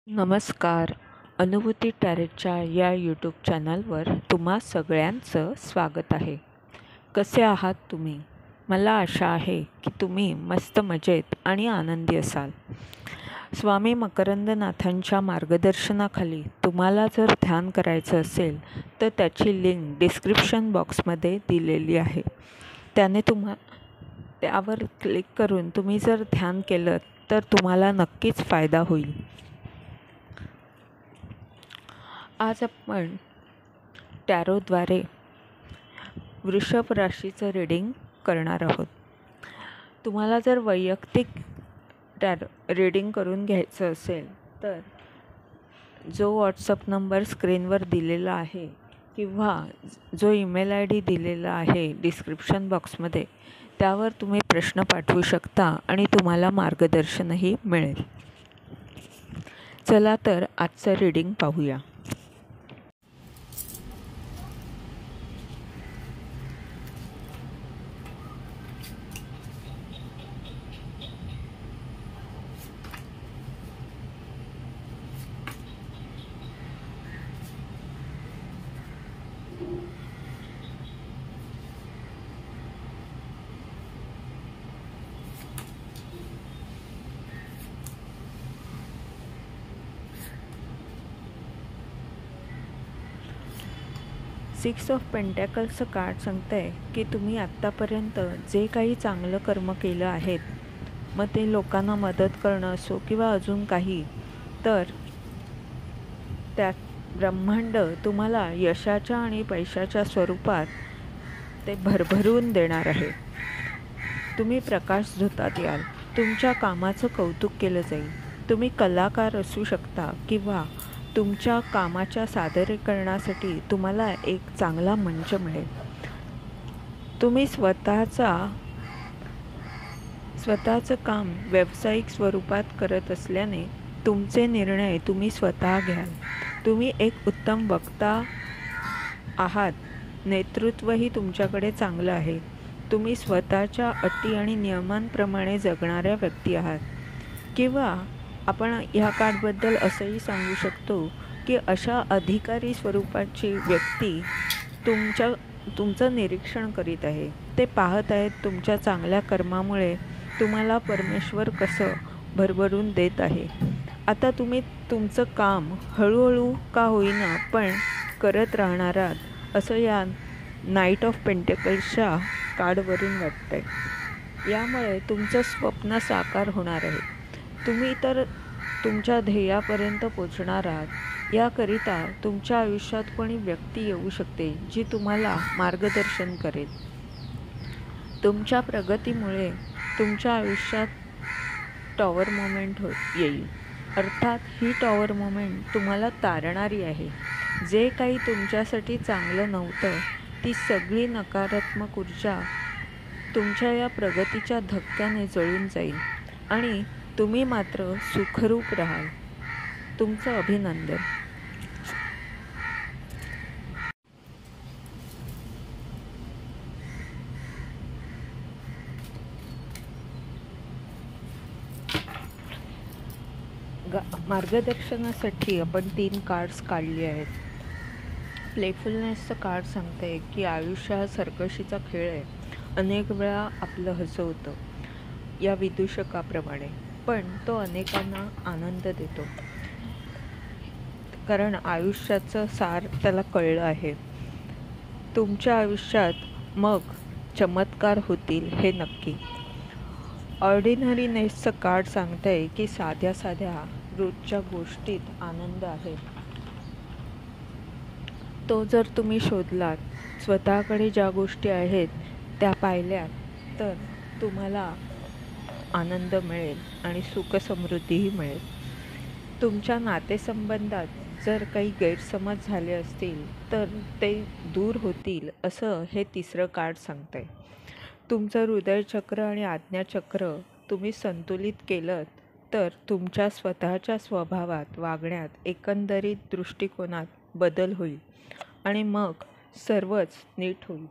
नमस्कार. अनुभूती टॅरेटच्या या यूट्यूब चॅनलवर तुम्हा सगळ्यांचं स्वागत आहे. कसे आहात तुम्ही? मला आशा आहे की तुम्ही मस्त मजेत आणि आनंदी असाल. स्वामी मकरंदनाथांच्या मार्गदर्शनाखाली तुम्हाला जर ध्यान करायचं असेल तर त्याची लिंक डिस्क्रिप्शन बॉक्समध्ये दिलेली आहे. त्यावर क्लिक करून तुम्ही जर ध्यान केलं तर तुम्हाला नक्कीच फायदा होईल. आज आपण टॅरोद्वारे वृषभ राशीचं रीडिंग करणार आहोत. तुम्हाला जर वैयक्तिक रीडिंग करून घ्यायचं असेल तर जो व्हॉट्सअप नंबर स्क्रीनवर दिलेला आहे किंवा जो ईमेल ID दिलेला आहे डिस्क्रिप्शन बॉक्समध्ये त्यावर तुम्ही प्रश्न पाठवू शकता आणि तुम्हाला मार्गदर्शनही मिळेल. चला तर आजचं रीडिंग पाहूया. सिक्स ऑफ पेंटॅकल्सचं कार्ड सांगतं आहे की तुम्ही आत्तापर्यंत जे काही चांगलं कर्म केलं आहेत, मग ते लोकांना मदत करणं असो किंवा अजून काही, तर त्यात ब्रह्मांड तुम्हाला यशाच्या आणि पैशाच्या स्वरूपात ते भरभरून देणार आहे. तुम्ही प्रकाश झोतात याल. तुमच्या कामाचं कौतुक केलं जाईल. तुम्ही कलाकार असू शकता किंवा तुमच्या कामाच्या सादरीकरणासाठी तुम्हाला एक चांगला मंच मिळेल. तुम्ही स्वतःचं काम व्यावसायिक स्वरूपात करत असल्याने तुमचे निर्णय तुम्ही स्वतः घ्याल. तुम्ही एक उत्तम वक्ता आहात. नेतृत्वही तुमच्याकडे चांगलं आहे. तुम्ही स्वतःच्या अटी आणि नियमांप्रमाणे जगणाऱ्या व्यक्ती आहात. किंवा आपण ह्या कार्डबद्दल असंही सांगू शकतो की अशा अधिकारी स्वरूपाची व्यक्ती तुमचं निरीक्षण करीत आहे. ते पाहत आहेत तुमच्या चांगल्या कर्मामुळे तुम्हाला परमेश्वर कसं भरभरून देत आहे. आता तुम्ही तुमचं काम हळूहळू का होईना पण करत राहणार आहात असं या नाईट ऑफ पेंटेकल्सच्या कार्डवरून वाटतंय. यामुळे तुमचं स्वप्न साकार होणार आहे. तुम्ही तर तुमच्या ध्येयापर्यंत पोचणार आहात. याकरिता तुमच्या आयुष्यात कोणी व्यक्ती येऊ शकते जी तुम्हाला मार्गदर्शन करेल. तुमच्या प्रगतीमुळे तुमच्या आयुष्यात टॉवर मोमेंट येईल. अर्थात ही टॉवर मोमेंट तुम्हाला तारणारी आहे. जे काही तुमच्यासाठी चांगलं नव्हतं ती सगळी नकारात्मक ऊर्जा तुमच्या या प्रगतीच्या धक्क्याने जळून जाईल आणि तुम्ही मात्र सुखरूप राहाल. तुमचं अभिनंदन. मार्गदर्शनासाठी आपण 3 कार्ड्स काढले आहेत. प्लेफुलनेसचं कार्ड सांगते की आयुष्य हा सर्कशीचा खेळ आहे. अनेक वेळा आपलं हसवतं या विदूषकाप्रमाणे, पण तो अनेकांना आनंद देतो कारण आयुष्याचं सार त्याला कळलं आहे. तुमच्या आयुष्यात मग चमत्कार होतील हे नक्की. ऑर्डिनरीनेसचं कार्ड सांगतं आहे की साध्या साध्या रोजच्या गोष्टीत आनंद आहे. तो जर तुम्ही शोधलात, स्वतःकडे ज्या गोष्टी आहेत त्या पाहिल्यात तर तुम्हाला आनंद मिळेल आणि सुखसमृद्धीही मिळेल. तुमच्या नातेसंबंधात जर काही गैरसमज झाले असतील तर ते दूर होतील असं हे 3रं कार्ड सांगतं आहे. तुमचं हृदयचक्र आणि आज्ञाचक्र तुम्ही संतुलित केलं तर तुमच्या स्वतःच्या स्वभावात, वागण्यात, एकंदरीत दृष्टिकोनात बदल होईल आणि मग सर्वच नीट होईल.